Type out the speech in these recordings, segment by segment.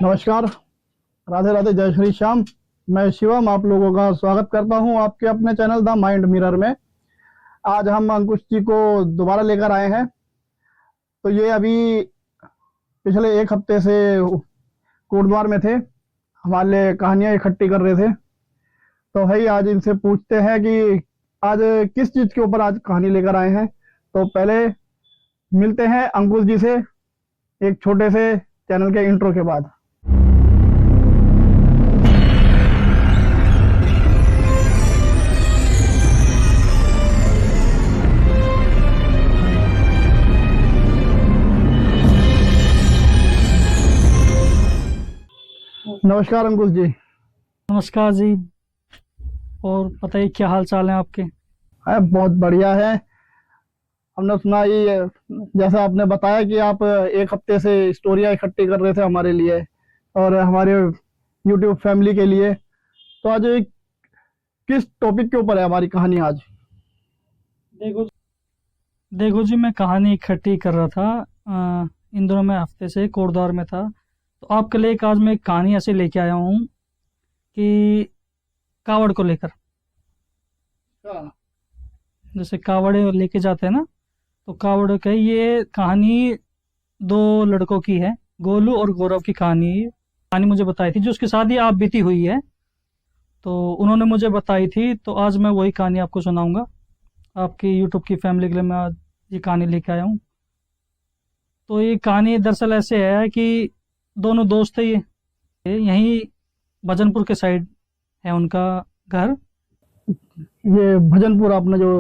नमस्कार। राधे राधे, जय श्री श्याम। मैं शिवम आप लोगों का स्वागत करता हूं आपके अपने चैनल द माइंड मिरर में। आज हम अंकुश जी को दोबारा लेकर आए हैं। तो ये अभी पिछले एक हफ्ते से कोटद्वार में थे, हमारे लिए कहानियां इकट्ठी कर रहे थे। तो भाई आज इनसे पूछते हैं कि आज किस चीज के ऊपर आज कहानी लेकर आए हैं। तो पहले मिलते हैं अंकुश जी से एक छोटे से चैनल के इंट्रो के बाद। नमस्कार अंकुश जी। नमस्कार जी। और बताइए क्या हाल चाल है आपके। बहुत बढ़िया है। हमने सुना ये, जैसा आपने बताया कि आप एक हफ्ते से स्टोरियाँ इकट्ठी कर रहे थे हमारे लिए और हमारे यूट्यूब फैमिली के लिए। तो आज किस टॉपिक के ऊपर है हमारी कहानी आज? देखो देखो जी, मैं कहानी इकट्ठी कर रहा था। इन दोनों में हफ्ते से कोटद्वार में था। तो आपके लिए एक आज मैं एक कहानी ऐसे लेके आया हूँ कि कावड़ को लेकर। जैसे कावड़े लेके जाते हैं ना, तो कावड़ का ये कहानी दो लड़कों की है, गोलू और गौरव की कहानी मुझे बताई थी, जो उसके साथ ही आप बीती हुई है। तो उन्होंने मुझे बताई थी, तो आज मैं वही कहानी आपको सुनाऊंगा। आपकी यूट्यूब की फैमिली के लिए मैं आज ये कहानी लेके आया हूँ। तो ये कहानी दरअसल ऐसे है कि दोनों दोस्त थे, ये यहीं भजनपुर के साइड है उनका घर। ये भजनपुर आपने जो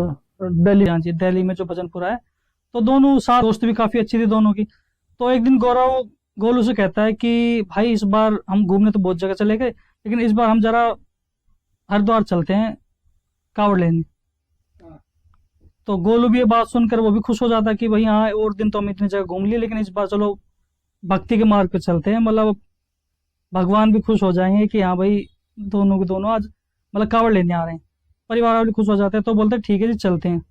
दिल्ली। हाँ जी, दिल्ली में जो भजनपुर है। तो दोनों साथ, दोस्त भी काफ़ी अच्छी थी दोनों की। तो एक दिन गौरव गोलू से कहता है कि भाई इस बार हम घूमने तो बहुत जगह चले गए, लेकिन इस बार हम जरा हरिद्वार चलते हैं कावड़ लेने। तो गोलू भी ये बात सुनकर वो भी खुश हो जाता है कि भाई हाँ, और दिन तो हम इतनी जगह घूम लिए, लेकिन इस बार चलो भक्ति के मार्ग पे चलते हैं। मतलब भगवान भी खुश हो जाएंगे कि हाँ भाई, दोनों के दोनों आज मतलब कावड़ लेने आ रहे हैं। परिवार वाले भी खुश हो जाते हैं, तो बोलते हैं ठीक है जी चलते हैं।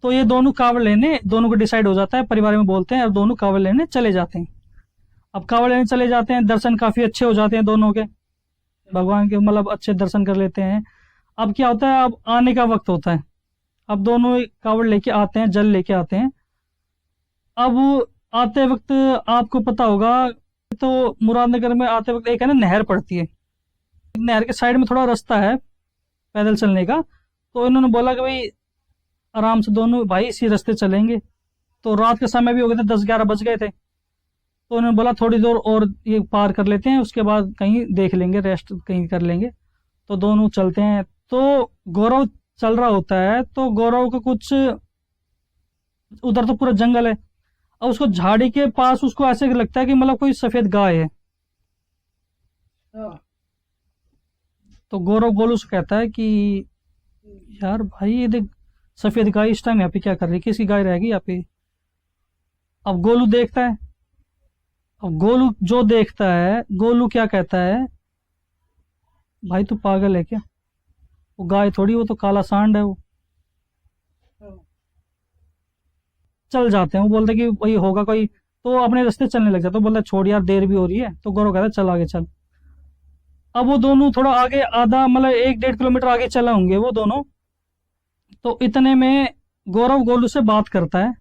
तो ये दोनों कावड़ लेने, दोनों को डिसाइड हो जाता है, परिवार में बोलते हैं और दोनों कावड़ लेने चले जाते हैं। अब कावड़ लेने चले जाते हैं, दर्शन काफी अच्छे हो जाते हैं दोनों के, भगवान के मतलब अच्छे दर्शन कर लेते हैं। अब क्या होता है, अब आने का वक्त होता है। अब दोनों कावड़ लेके आते हैं, जल लेके आते हैं। अब आते वक्त आपको पता होगा, तो मुरादनगर में आते वक्त एक है ना नहर पड़ती है। नहर के साइड में थोड़ा रास्ता है पैदल चलने का। तो इन्होंने बोला कि भाई आराम से दोनों भाई इसी रास्ते चलेंगे। तो रात के समय भी हो गए थे, 10-11 बज गए थे। तो उन्होंने बोला थोड़ी देर और ये पार कर लेते हैं, उसके बाद कहीं देख लेंगे, रेस्ट कहीं कर लेंगे। तो दोनों चलते हैं। तो गौरव चल रहा होता है, तो गौरव का कुछ, उधर तो पूरा जंगल है, और उसको झाड़ी के पास उसको ऐसे लगता है कि मतलब कोई सफेद गाय है। तो गौरव गोलू से कहता है कि यार भाई ये देख, सफेद गाय इस टाइम यहाँ पे क्या कर रही है, किसकी गाय रहेगी यहाँ पे। अब गोलू देखता है। अब गोलू जो देखता है, गोलू क्या कहता है, भाई तू पागल है क्या, वो गाय थोड़ी, वो तो काला सांड है वो। चल जाते हैं, वो बोलते कि वही होगा कोई। तो अपने रास्ते चलने लग जाता, तो बोलता छोड़ यार देर भी हो रही है। तो गौरव कहता है चल आगे चल। अब वो दोनों थोड़ा आगे, आधा मतलब 1-1.5 किलोमीटर आगे चला होंगे वो दोनों। तो इतने में गौरव गोलू से बात करता है।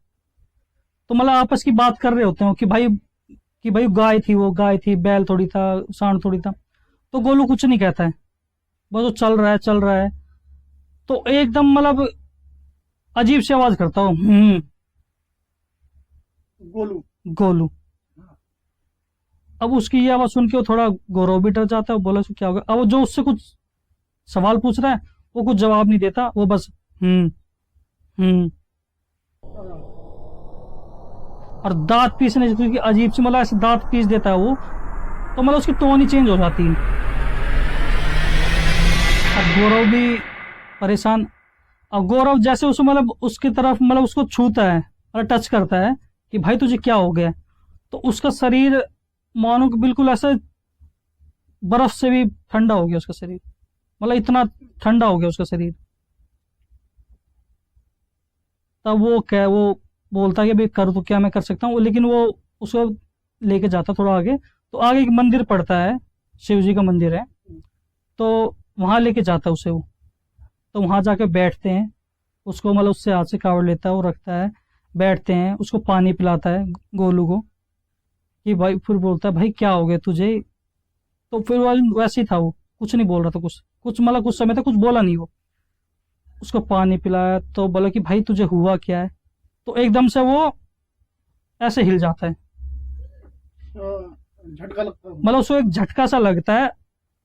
तो मतलब आपस की बात कर रहे होते हो कि भाई गाय थी, वो गाय थी, बैल थोड़ी था, सांड थोड़ी था। तो गोलू कुछ नहीं कहता है, बस वो चल रहा है चल रहा है। तो एकदम मतलब अजीब सी आवाज करता हूँ, गोलू। गोलू। अब उसकी ये आवाज सुन के वो थोड़ा, गौरव भी डर जाता है। वो बोला उसको क्या होगा। अब वो जो उससे कुछ सवाल पूछ रहा है, वो कुछ जवाब नहीं देता, वो बस हम्म हम्म। और दांत पीसने की अजीब सी मतलब ऐसे दांत पीस देता है वो। तो मतलब उसकी टोन ही चेंज हो जाती है। अब गौरव भी परेशान। अब गौरव जैसे उसे मतलब उसकी तरफ मतलब उसको छूता है और टच करता है कि भाई तुझे क्या हो गया। तो उसका शरीर मानो कि बिल्कुल ऐसा बर्फ से भी ठंडा हो गया उसका शरीर। मतलब इतना ठंडा हो गया उसका शरीर। तब वो बोलता है कि भाई कर तो क्या मैं कर सकता हूँ, लेकिन वो उसको लेके जाता थोड़ा आगे। तो आगे एक मंदिर पड़ता है, शिव जी का मंदिर है, तो वहां लेके जाता है उसे वो। तो वहां जाके बैठते हैं, उसको मतलब उससे हाथ से कावड़ लेता है, वो रखता है, बैठते हैं, उसको पानी पिलाता है गोलू को, कि भाई, फिर बोलता है भाई क्या हो गया तुझे। तो फिर वो वैसे ही था, वो कुछ नहीं बोल रहा था, कुछ कुछ मतलब कुछ समय तक कुछ बोला नहीं वो। उसको पानी पिलाया तो बोला कि भाई तुझे हुआ क्या है। तो एकदम से वो ऐसे हिल जाता है, झटका लगता है। मतलब उसको एक झटका सा लगता है।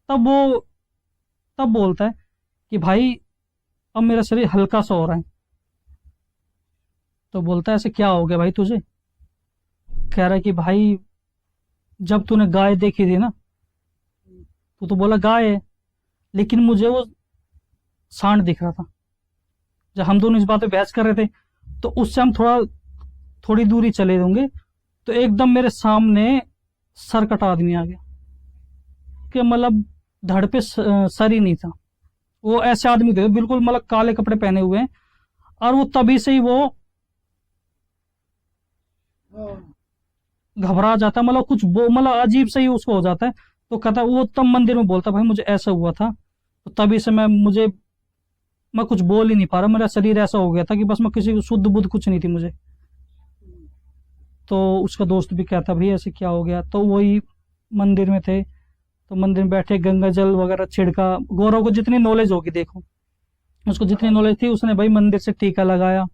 तब वो तब बोलता है कि भाई अब मेरा शरीर हल्का सा हो रहा है। तो बोलता है ऐसे क्या हो गया भाई तुझे। कह रहा है कि भाई जब तूने गाय देखी थी ना, तू तो बोला गाय है, लेकिन मुझे वो सांड दिख रहा था। जब हम दोनों इस बात पे बहस कर रहे थे, तो उससे हम थोड़ी दूरी चले होंगे, तो एकदम मेरे सामने सरकट आदमी आ गया, कि मतलब धड़ पे सर ही नहीं था। वो ऐसे आदमी थे बिल्कुल, मतलब काले कपड़े पहने हुए हैं, और वो तभी से ही वो घबरा जाता है, मतलब कुछ मतलब अजीब से ही उसको हो जाता है। तो कहता है, वो तब मंदिर में बोलता भाई मुझे ऐसा हुआ था, तो तभी से मैं कुछ बोल ही नहीं पा रहा, मेरा शरीर ऐसा हो गया था कि बस मैं किसी को शुद्ध बुद्ध कुछ नहीं थी मुझे। तो उसका दोस्त भी कहता भाई ऐसे क्या हो गया। तो वही मंदिर में थे, तो मंदिर में बैठे गंगा जल वगैरह छिड़का। गौरव को जितनी नॉलेज होगी, देखो उसको जितनी नॉलेज थी, उसने भाई मंदिर से टीका लगाया,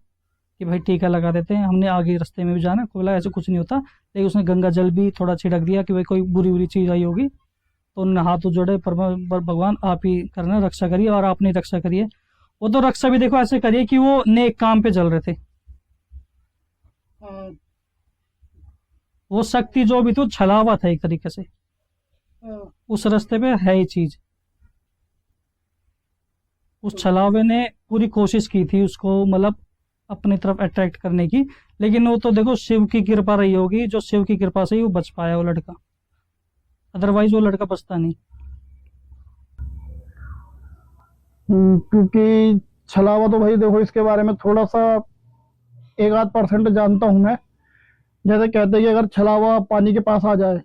कि भाई टीका लगा देते हैं, हमने आगे रास्ते में भी जाना है, बोला ऐसे कुछ नहीं होता। लेकिन उसने गंगा जल भी थोड़ा छिड़क दिया कि भाई कोई बुरी बुरी चीज आई होगी। तो उन्होंने हाथ जोड़े, पर भगवान आप ही करना, रक्षा करिए, और आपने रक्षा करिए। वो तो रक्षा भी देखो ऐसे करिए कि वो नेक काम पे चल रहे थे। वो शक्ति जो भी थी वो छलावा था एक तरीके से, उस रास्ते पे है ही चीज। उस छलावे ने पूरी कोशिश की थी उसको मतलब अपनी तरफ अट्रैक्ट करने की। लेकिन वो तो देखो शिव की कृपा रही होगी, जो शिव की कृपा से ही वो बच पाया वो लड़का, अदरवाइज वो लड़का बचता नहीं। क्योंकि छलावा तो भाई देखो, इसके बारे में थोड़ा सा 1-8% जानता हूं मैं। जैसे कहते हैं कि अगर छलावा पानी के पास आ जाए,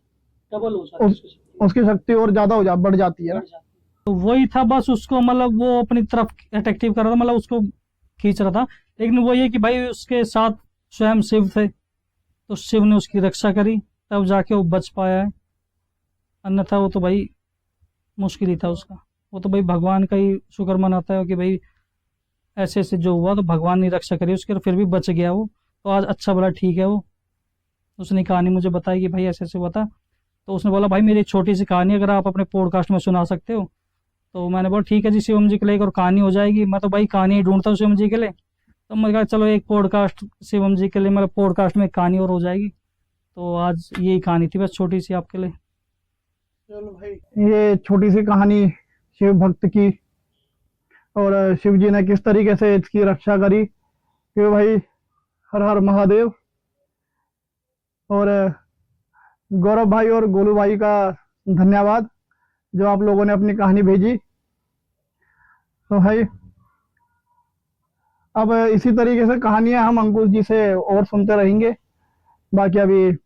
डबल हो जाती है उस, उसकी शक्ति और ज्यादा बढ़ जाती है ना। तो वही था बस, उसको मतलब वो अपनी तरफ अट्रैक्टिव कर रहा था, मतलब उसको खींच रहा था। लेकिन वो ये कि भाई उसके साथ स्वयं शिव थे, तो शिव ने उसकी रक्षा करी, तब जाके वो बच पाया है। अन्यथा वो तो भाई मुश्किल ही था उसका। वो तो भाई भगवान का ही शुक्र मनाता है कि भाई ऐसे ऐसे जो हुआ तो भगवान ने रक्षा करी उसकी, और फिर भी बच गया वो। तो आज अच्छा भला ठीक है वो। उसने कहानी मुझे बताई कि भाई ऐसे ऐसे हुआ था। तो उसने बोला भाई मेरी एक छोटी सी कहानी अगर आप अपने पॉडकास्ट में सुना सकते हो। तो मैंने बोला ठीक है जी, शिवम जी के लिए एक और कहानी हो जाएगी। मैं तो भाई कहानी ही ढूंढता हूँ शिवम जी के लिए। तो मैंने कहा चलो एक पॉडकास्ट शिवम जी के लिए, मतलब पॉडकास्ट में एक कहानी और हो जाएगी। तो आज यही कहानी थी बस, छोटी सी आपके लिए। चलो भाई, ये छोटी सी कहानी शिव भक्त की, और शिव जी ने किस तरीके से इसकी रक्षा करी। कि भाई हर हर महादेव। और गौरव भाई और गोलू भाई का धन्यवाद, जो आप लोगों ने अपनी कहानी भेजी। तो भाई अब इसी तरीके से कहानियां हम अंकुश जी से और सुनते रहेंगे। बाकी अभी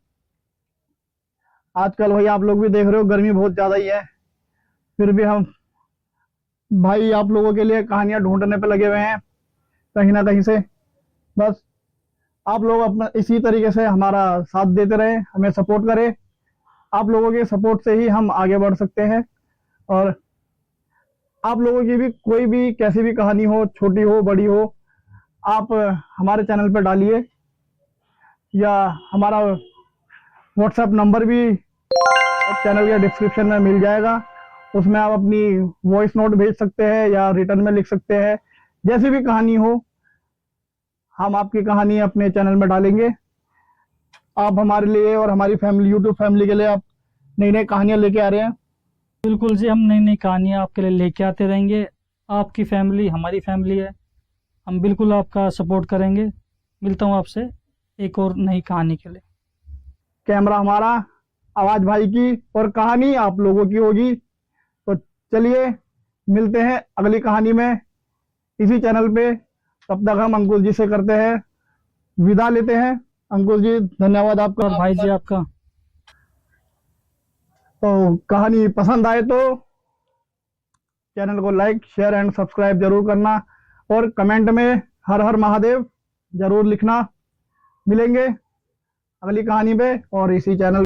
आजकल भाई आप लोग भी देख रहे हो, गर्मी बहुत ज़्यादा ही है, फिर भी हम भाई आप लोगों के लिए कहानियां ढूंढने पे लगे हुए हैं कहीं ना कहीं से। बस आप लोग अपना इसी तरीके से हमारा साथ देते रहे, हमें सपोर्ट करें। आप लोगों के सपोर्ट से ही हम आगे बढ़ सकते हैं। और आप लोगों की भी कोई भी कैसी भी कहानी हो, छोटी हो बड़ी हो, आप हमारे चैनल पर डालिए, या हमारा व्हाट्सएप नंबर भी चैनल के डिस्क्रिप्शन में मिल जाएगा। उसमें आप अपनी वॉइस नोट भेज सकते हैं या रिटर्न में लिख सकते हैं। जैसी भी कहानी हो, हम आपकी कहानी अपने चैनल में डालेंगे। आप हमारे लिए और हमारी फैमिली, यूट्यूब फैमिली के लिए आप नई नई कहानियां लेके आ रहे हैं। बिल्कुल जी, हम नई नई कहानियाँ आपके लिए लेके आते रहेंगे। आपकी फैमिली हमारी फैमिली है, हम बिल्कुल आपका सपोर्ट करेंगे। मिलता हूँ आपसे एक और नई कहानी के लिए। कैमरा हमारा, आवाज भाई की, और कहानी आप लोगों की होगी। तो चलिए मिलते हैं अगली कहानी में इसी चैनल पे। तब तक हम अंकुश जी से करते हैं विदा लेते हैं। अंकुश जी धन्यवाद आपका। और भाई जी आपका तो कहानी पसंद आए तो चैनल को लाइक शेयर एंड सब्सक्राइब जरूर करना, और कमेंट में हर हर महादेव जरूर लिखना। मिलेंगे अगली कहानी पे और इसी चैनल